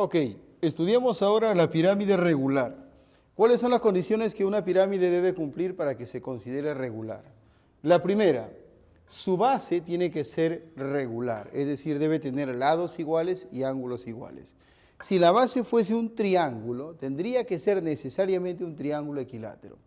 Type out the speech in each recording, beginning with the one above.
Ok, estudiamos ahora la pirámide regular. ¿Cuáles son las condiciones que una pirámide debe cumplir para que se considere regular? La primera, su base tiene que ser regular, es decir, debe tener lados iguales y ángulos iguales. Si la base fuese un triángulo, tendría que ser necesariamente un triángulo equilátero.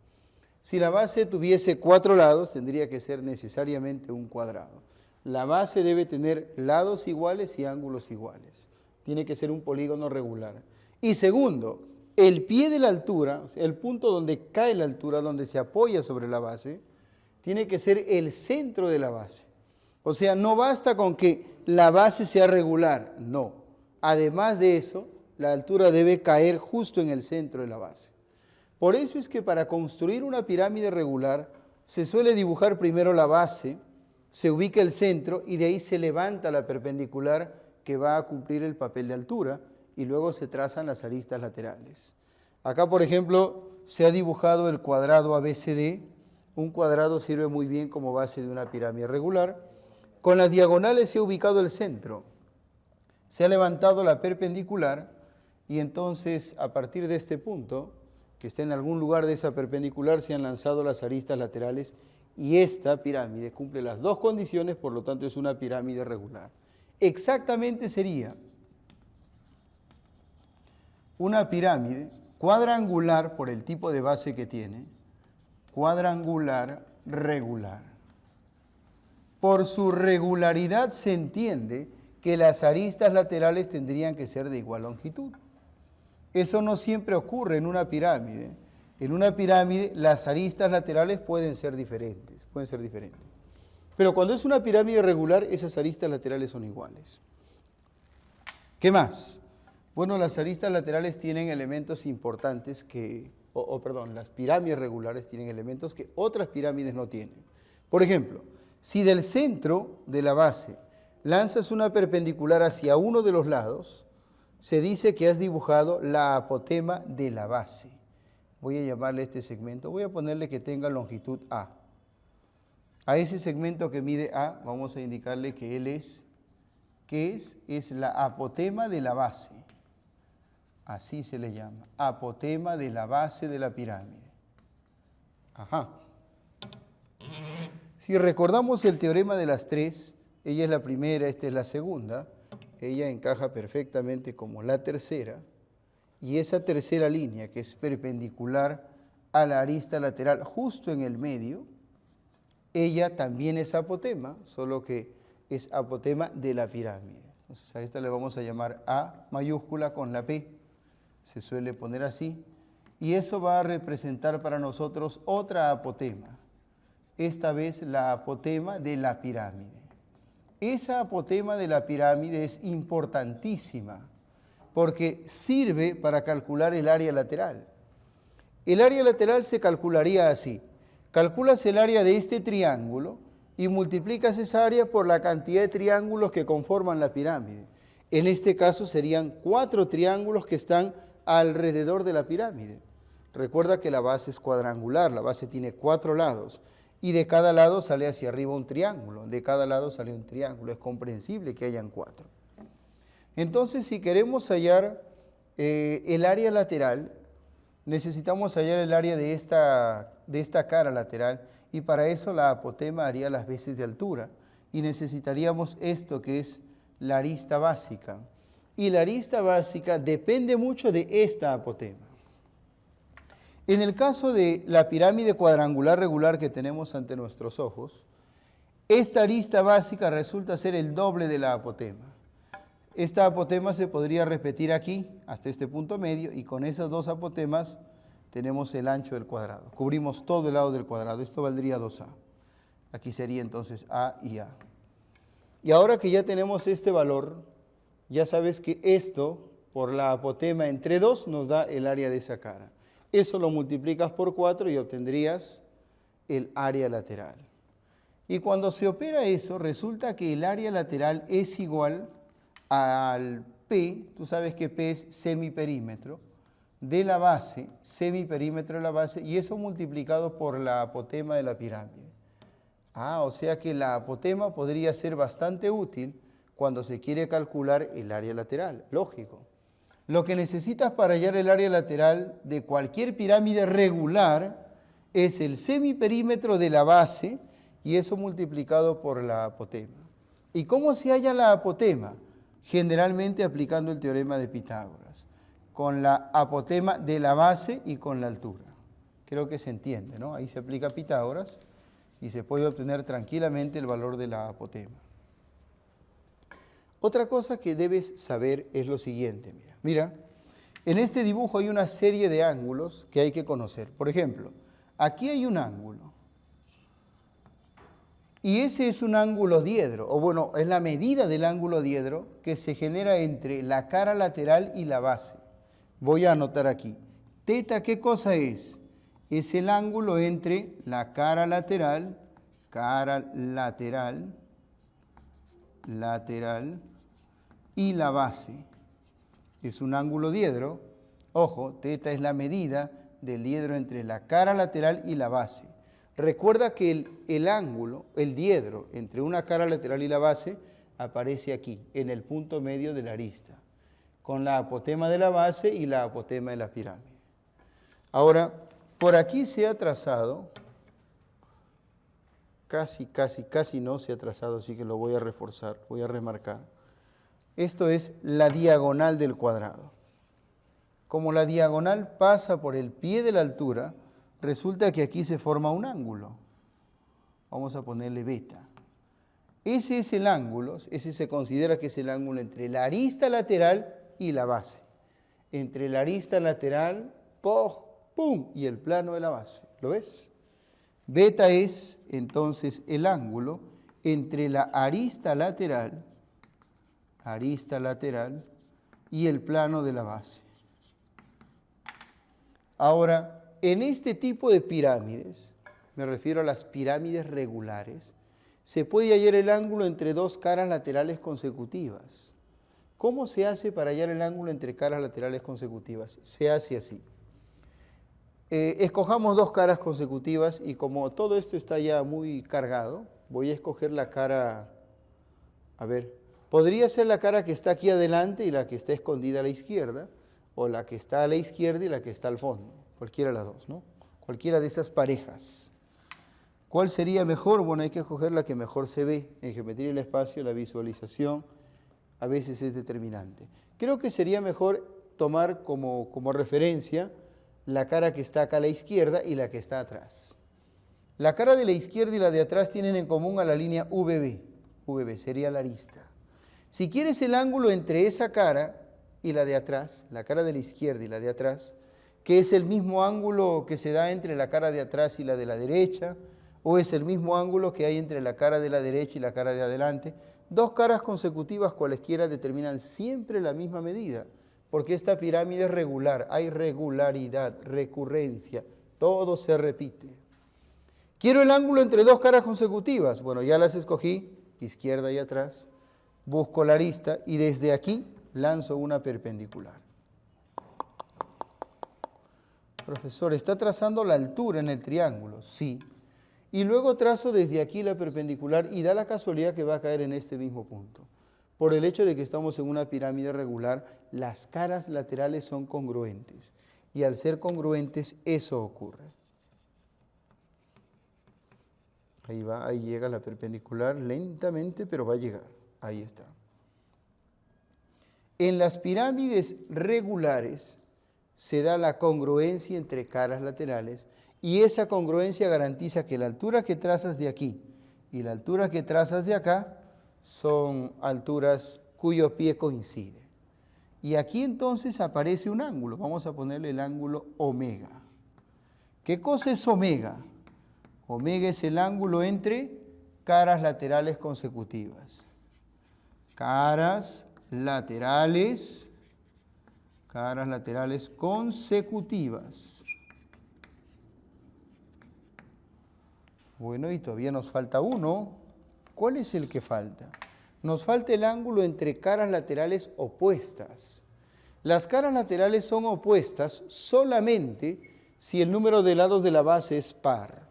Si la base tuviese 4 lados, tendría que ser necesariamente un cuadrado. La base debe tener lados iguales y ángulos iguales. Tiene que ser un polígono regular. Y segundo, el pie de la altura, o sea, el punto donde cae la altura, donde se apoya sobre la base, tiene que ser el centro de la base. O sea, no basta con que la base sea regular, no. Además de eso, la altura debe caer justo en el centro de la base. Por eso es que para construir una pirámide regular se suele dibujar primero la base, se ubica el centro y de ahí se levanta la perpendicular que va a cumplir el papel de altura y luego se trazan las aristas laterales. Acá, por ejemplo, se ha dibujado el cuadrado ABCD. Un cuadrado sirve muy bien como base de una pirámide regular. Con las diagonales se ha ubicado el centro. Se ha levantado la perpendicular y entonces a partir de este punto, que está en algún lugar de esa perpendicular, se han lanzado las aristas laterales y esta pirámide cumple las dos condiciones, por lo tanto es una pirámide regular. Exactamente sería una pirámide cuadrangular por el tipo de base que tiene, cuadrangular regular. Por su regularidad se entiende que las aristas laterales tendrían que ser de igual longitud. Eso no siempre ocurre en una pirámide. En una pirámide las aristas laterales pueden ser diferentes. Pero cuando es una pirámide regular, esas aristas laterales son iguales. ¿Qué más? Bueno, las aristas laterales tienen elementos importantes las pirámides regulares tienen elementos que otras pirámides no tienen. Por ejemplo, si del centro de la base lanzas una perpendicular hacia uno de los lados, se dice que has dibujado la apotema de la base. Voy a llamarle este segmento, voy a ponerle que tenga longitud A. A ese segmento que mide A, vamos a indicarle que él es, ¿qué es? Es la apotema de la base. Así se le llama, apotema de la base de la pirámide. Ajá. Si recordamos el teorema de las tres, ella es la primera, esta es la segunda, ella encaja perfectamente como la tercera, y esa tercera línea que es perpendicular a la arista lateral justo en el medio, ella también es apotema, solo que es apotema de la pirámide. Entonces a esta le vamos a llamar A mayúscula con la P, se suele poner así, y eso va a representar para nosotros otra apotema, esta vez la apotema de la pirámide. Esa apotema de la pirámide es importantísima porque sirve para calcular el área lateral. El área lateral se calcularía así. Calculas el área de este triángulo y multiplicas esa área por la cantidad de triángulos que conforman la pirámide. En este caso serían 4 triángulos que están alrededor de la pirámide. Recuerda que la base es cuadrangular, la base tiene 4 lados. Y de cada lado sale hacia arriba un triángulo, de cada lado sale un triángulo, es comprensible que hayan 4. Entonces, si queremos hallar el área lateral, necesitamos hallar el área de esta cara lateral, y para eso la apotema haría las veces de altura, y necesitaríamos esto que es la arista básica. Y la arista básica depende mucho de esta apotema. En el caso de la pirámide cuadrangular regular que tenemos ante nuestros ojos, esta arista básica resulta ser el doble de la apotema. Esta apotema se podría repetir aquí, hasta este punto medio, y con esas dos apotemas tenemos el ancho del cuadrado. Cubrimos todo el lado del cuadrado, esto valdría 2A. Aquí sería entonces A y A. Y ahora que ya tenemos este valor, ya sabes que esto, por la apotema entre 2, nos da el área de esa cara. Eso lo multiplicas por 4 y obtendrías el área lateral. Y cuando se opera eso, resulta que el área lateral es igual al P, tú sabes que P es semiperímetro, de la base, semiperímetro de la base, y eso multiplicado por la apotema de la pirámide. O sea que la apotema podría ser bastante útil cuando se quiere calcular el área lateral, lógico. Lo que necesitas para hallar el área lateral de cualquier pirámide regular es el semiperímetro de la base y eso multiplicado por la apotema. ¿Y cómo se halla la apotema? Generalmente aplicando el teorema de Pitágoras, con la apotema de la base y con la altura. Creo que se entiende, ¿no? Ahí se aplica Pitágoras y se puede obtener tranquilamente el valor de la apotema. Otra cosa que debes saber es lo siguiente, mira, en este dibujo hay una serie de ángulos que hay que conocer. Por ejemplo, aquí hay un ángulo y ese es un ángulo diedro, o bueno, es la medida del ángulo diedro que se genera entre la cara lateral y la base. Voy a anotar aquí. Teta, ¿qué cosa es? Es el ángulo entre la cara lateral, y la base. Es un ángulo diedro. Ojo, teta es la medida del diedro entre la cara lateral y la base. Recuerda que el ángulo, el diedro entre una cara lateral y la base aparece aquí, en el punto medio de la arista, con la apotema de la base y la apotema de la pirámide. Ahora, por aquí se ha trazado, casi no se ha trazado, así que lo voy a reforzar, voy a remarcar. Esto es la diagonal del cuadrado. Como la diagonal pasa por el pie de la altura, resulta que aquí se forma un ángulo. Vamos a ponerle beta. Ese es el ángulo, ese se considera que es el ángulo entre la arista lateral y la base. Entre la arista lateral, ¡pum!, y el plano de la base. ¿Lo ves? Beta es entonces el ángulo entre la arista lateral y el plano de la base. Ahora, en este tipo de pirámides, me refiero a las pirámides regulares, se puede hallar el ángulo entre dos caras laterales consecutivas. ¿Cómo se hace para hallar el ángulo entre caras laterales consecutivas? Se hace así. Escojamos dos caras consecutivas y como todo esto está ya muy cargado, voy a escoger la cara, podría ser la cara que está aquí adelante y la que está escondida a la izquierda, o la que está a la izquierda y la que está al fondo, cualquiera de las dos, ¿no? Cualquiera de esas parejas. ¿Cuál sería mejor? Bueno, hay que escoger la que mejor se ve. En geometría del espacio, la visualización a veces es determinante. Creo que sería mejor tomar como referencia la cara que está acá a la izquierda y la que está atrás. La cara de la izquierda y la de atrás tienen en común a la línea VB. VB sería la arista. Si quieres el ángulo entre esa cara y la de atrás, la cara de la izquierda y la de atrás, que es el mismo ángulo que se da entre la cara de atrás y la de la derecha, o es el mismo ángulo que hay entre la cara de la derecha y la cara de adelante, dos caras consecutivas cualesquiera determinan siempre la misma medida, porque esta pirámide es regular, hay regularidad, recurrencia, todo se repite. Quiero el ángulo entre dos caras consecutivas, bueno, ya las escogí, izquierda y atrás, busco la arista y desde aquí lanzo una perpendicular. Profesor, ¿está trazando la altura en el triángulo? Sí. Y luego trazo desde aquí la perpendicular y da la casualidad que va a caer en este mismo punto. Por el hecho de que estamos en una pirámide regular, las caras laterales son congruentes. Y al ser congruentes, eso ocurre. Ahí va, ahí llega la perpendicular lentamente, pero va a llegar. Ahí está. En las pirámides regulares se da la congruencia entre caras laterales y esa congruencia garantiza que la altura que trazas de aquí y la altura que trazas de acá son alturas cuyo pie coincide. Y aquí entonces aparece un ángulo, vamos a ponerle el ángulo omega. ¿Qué cosa es omega? Omega es el ángulo entre caras laterales consecutivas. Caras laterales consecutivas. Bueno, y todavía nos falta uno. ¿Cuál es el que falta? Nos falta el ángulo entre caras laterales opuestas. Las caras laterales son opuestas solamente si el número de lados de la base es par.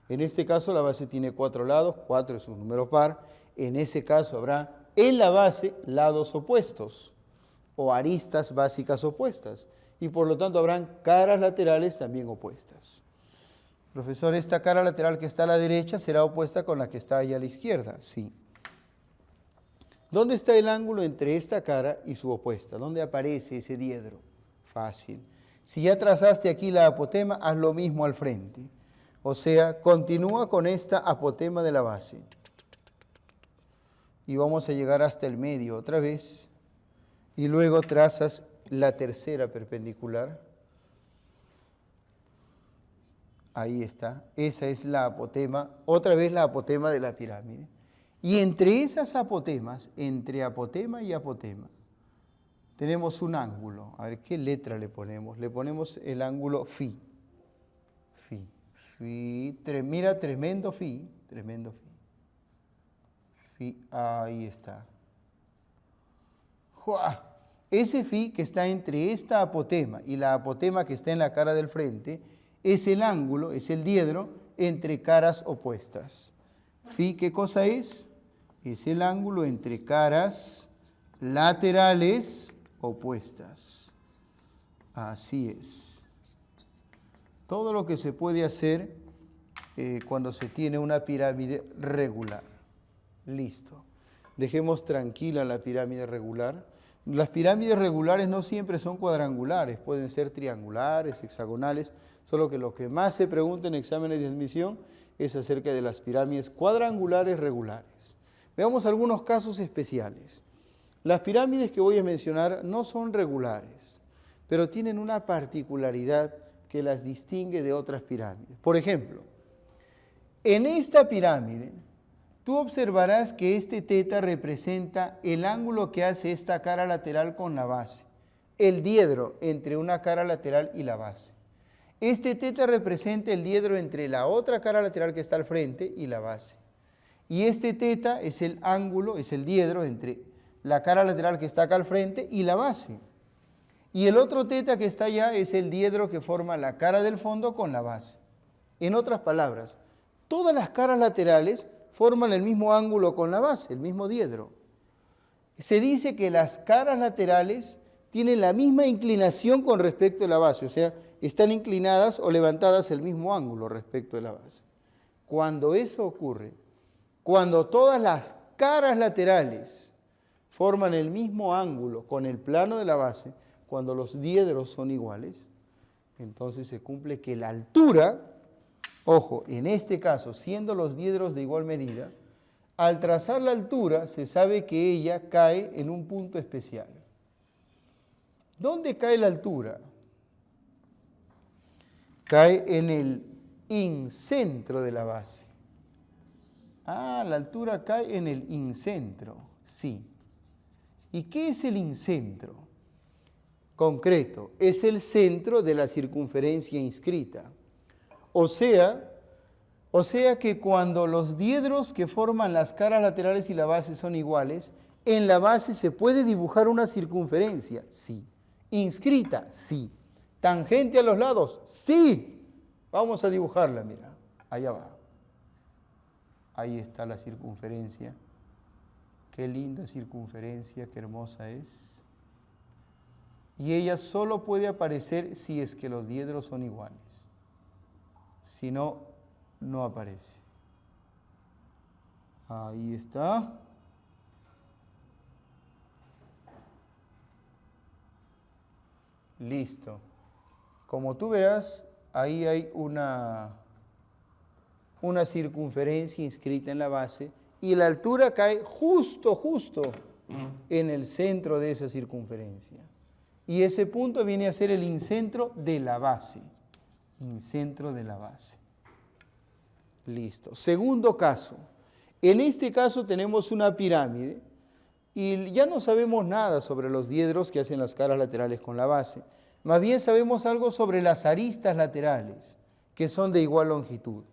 En este caso la base tiene 4 lados, 4 es un número par. En ese caso habrá en la base lados opuestos. o aristas básicas opuestas. Y por lo tanto habrán caras laterales también opuestas. Profesor, esta cara lateral que está a la derecha será opuesta con la que está ahí a la izquierda. Sí. ¿Dónde está el ángulo entre esta cara y su opuesta? ¿Dónde aparece ese diedro? Fácil. Si ya trazaste aquí la apotema, haz lo mismo al frente. O sea, continúa con esta apotema de la base. Y vamos a llegar hasta el medio otra vez. Y luego trazas la tercera perpendicular. Ahí está. Esa es la apotema, otra vez la apotema de la pirámide. Y entre esas apotemas, entre apotema y apotema, tenemos un ángulo. A ver, ¿qué letra le ponemos? Le ponemos el ángulo Φ. Mira, tremendo Φ. Ahí está. ¡Jua! Ese Φ que está entre esta apotema y la apotema que está en la cara del frente es el ángulo, es el diedro entre caras opuestas. Φ, ¿qué cosa es? Es el ángulo entre caras laterales opuestas. Así es. Todo lo que se puede hacer cuando se tiene una pirámide regular. Listo. Dejemos tranquila la pirámide regular. Las pirámides regulares no siempre son cuadrangulares, pueden ser triangulares, hexagonales, solo que lo que más se pregunta en exámenes de admisión es acerca de las pirámides cuadrangulares regulares. Veamos algunos casos especiales. Las pirámides que voy a mencionar no son regulares, pero tienen una particularidad que las distingue de otras pirámides. Por ejemplo, en esta pirámide, tú observarás que este teta representa el ángulo que hace esta cara lateral con la base, el diedro entre una cara lateral y la base. Este teta representa el diedro entre la otra cara lateral que está al frente y la base. Y este teta es el ángulo, es el diedro entre la cara lateral que está acá al frente y la base. Y el otro teta que está allá es el diedro que forma la cara del fondo con la base. En otras palabras, todas las caras laterales forman el mismo ángulo con la base, el mismo diedro. Se dice que las caras laterales tienen la misma inclinación con respecto a la base, o sea, están inclinadas o levantadas el mismo ángulo respecto de la base. Cuando eso ocurre, cuando todas las caras laterales forman el mismo ángulo con el plano de la base, cuando los diedros son iguales, entonces se cumple que la altura, ojo, en este caso, siendo los diedros de igual medida, al trazar la altura se sabe que ella cae en un punto especial. ¿Dónde cae la altura? Cae en el incentro de la base. La altura cae en el incentro, sí. ¿Y qué es el incentro? Concreto, es el centro de la circunferencia inscrita. O sea que cuando los diedros que forman las caras laterales y la base son iguales, en la base se puede dibujar una circunferencia, sí. Inscrita, sí. Tangente a los lados, sí. Vamos a dibujarla, mira, allá va. Ahí está la circunferencia. Qué linda circunferencia, qué hermosa es. Y ella solo puede aparecer si es que los diedros son iguales. Si no, no aparece. Ahí está. Listo. Como tú verás, ahí hay una circunferencia inscrita en la base y la altura cae justo en el centro de esa circunferencia. Y ese punto viene a ser el incentro de la base. Incentro de la base. Listo. Segundo caso. En este caso tenemos una pirámide y ya no sabemos nada sobre los diedros que hacen las caras laterales con la base. Más bien sabemos algo sobre las aristas laterales, que son de igual longitud.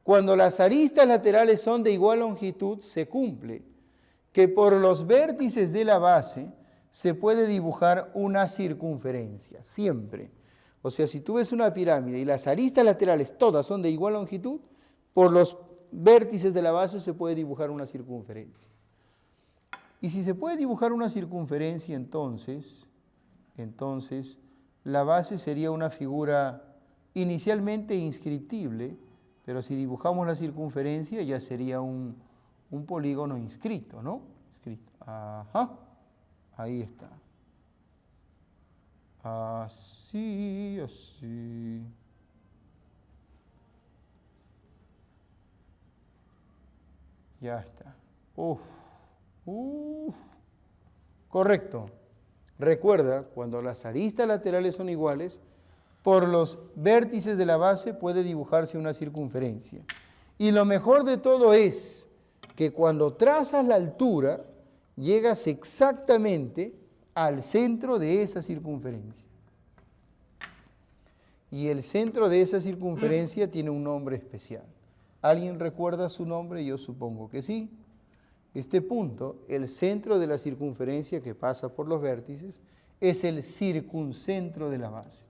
Cuando las aristas laterales son de igual longitud, se cumple que por los vértices de la base se puede dibujar una circunferencia, siempre. O sea, si tú ves una pirámide y las aristas laterales todas son de igual longitud, por los vértices de la base se puede dibujar una circunferencia. Y si se puede dibujar una circunferencia, entonces la base sería una figura inicialmente inscriptible, pero si dibujamos la circunferencia ya sería un polígono inscrito, ¿no? Inscrito. Ajá, ahí está. Así, así. Ya está. Correcto. Recuerda, cuando las aristas laterales son iguales, por los vértices de la base puede dibujarse una circunferencia. Y lo mejor de todo es que cuando trazas la altura, llegas exactamente al centro de esa circunferencia. Y el centro de esa circunferencia tiene un nombre especial. ¿Alguien recuerda su nombre? Yo supongo que sí. Este punto, el centro de la circunferencia que pasa por los vértices, es el circuncentro de la base.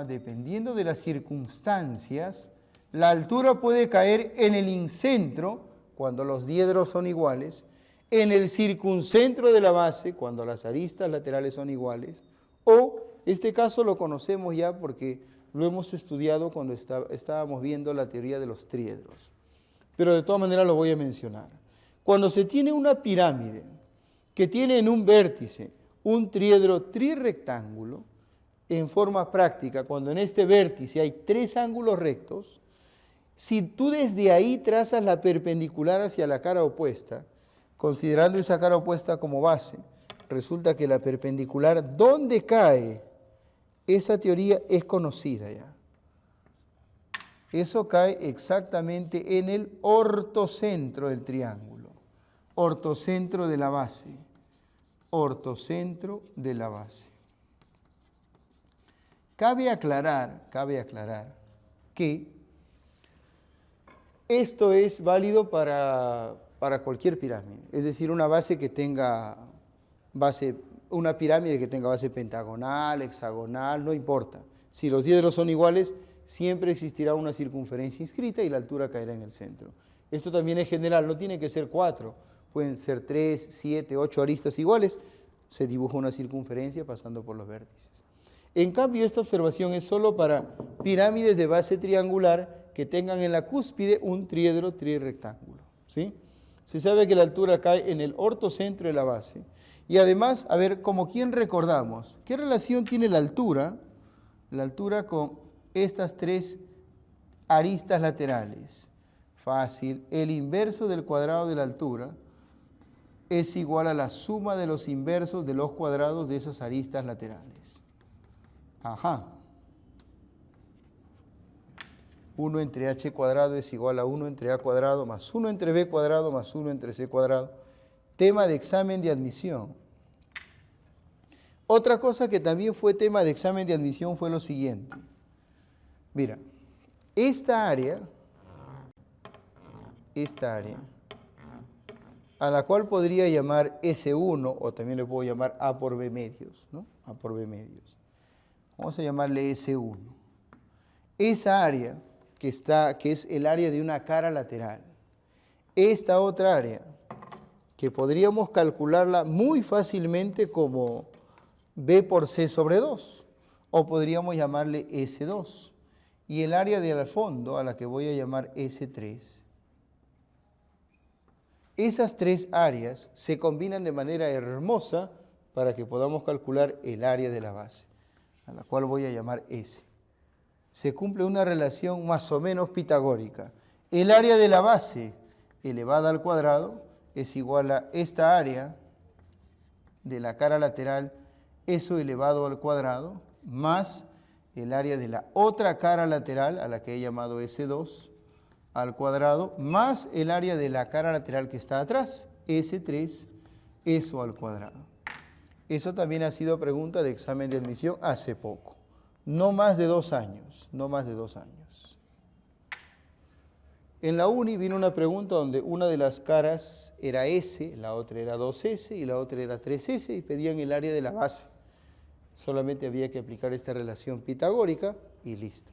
Dependiendo de las circunstancias, la altura puede caer en el incentro, cuando los diedros son iguales, en el circuncentro de la base, cuando las aristas laterales son iguales, o este caso lo conocemos ya porque lo hemos estudiado cuando estábamos viendo la teoría de los triedros. Pero de todas maneras lo voy a mencionar. Cuando se tiene una pirámide que tiene en un vértice un triedro trirrectángulo, en forma práctica, cuando en este vértice hay 3 ángulos rectos, si tú desde ahí trazas la perpendicular hacia la cara opuesta, considerando esa cara opuesta como base, resulta que la perpendicular donde cae, esa teoría es conocida ya. Eso cae exactamente en el ortocentro del triángulo, ortocentro de la base, ortocentro de la base. Cabe aclarar que esto es válido para cualquier pirámide, es decir, una base que tenga una pirámide que tenga base pentagonal, hexagonal, no importa. Si los diedros son iguales, siempre existirá una circunferencia inscrita y la altura caerá en el centro. Esto también es general, no tiene que ser 4, pueden ser 3, 7, 8 aristas iguales, se dibuja una circunferencia pasando por los vértices. En cambio, esta observación es solo para pirámides de base triangular que tengan en la cúspide un triedro trirrectángulo, ¿sí? Se sabe que la altura cae en el ortocentro de la base. Y además, a ver, como quién recordamos, ¿qué relación tiene la altura con estas 3 aristas laterales? Fácil, el inverso del cuadrado de la altura es igual a la suma de los inversos de los cuadrados de esas aristas laterales. Ajá. 1 entre h cuadrado es igual a 1 entre a cuadrado más 1 entre b cuadrado más 1 entre c cuadrado. Tema de examen de admisión. Otra cosa que también fue tema de examen de admisión fue lo siguiente. Mira, esta área, a la cual podría llamar S1, o también le puedo llamar A por B medios, ¿no? A por B medios. Vamos a llamarle S1. Esa área que es el área de una cara lateral. Esta otra área, que podríamos calcularla muy fácilmente como B por C sobre 2, o podríamos llamarle S2. Y el área del fondo, a la que voy a llamar S3. Esas 3 áreas se combinan de manera hermosa para que podamos calcular el área de la base, a la cual voy a llamar S. Se cumple una relación más o menos pitagórica. El área de la base elevada al cuadrado es igual a esta área de la cara lateral, eso elevado al cuadrado, más el área de la otra cara lateral, a la que he llamado S2, al cuadrado, más el área de la cara lateral que está atrás, S3, eso al cuadrado. Eso también ha sido pregunta de examen de admisión hace poco. No más de 2 años, no más de 2 años. En la uni vino una pregunta donde una de las caras era S, la otra era 2S y la otra era 3S y pedían el área de la base. Solamente había que aplicar esta relación pitagórica y listo.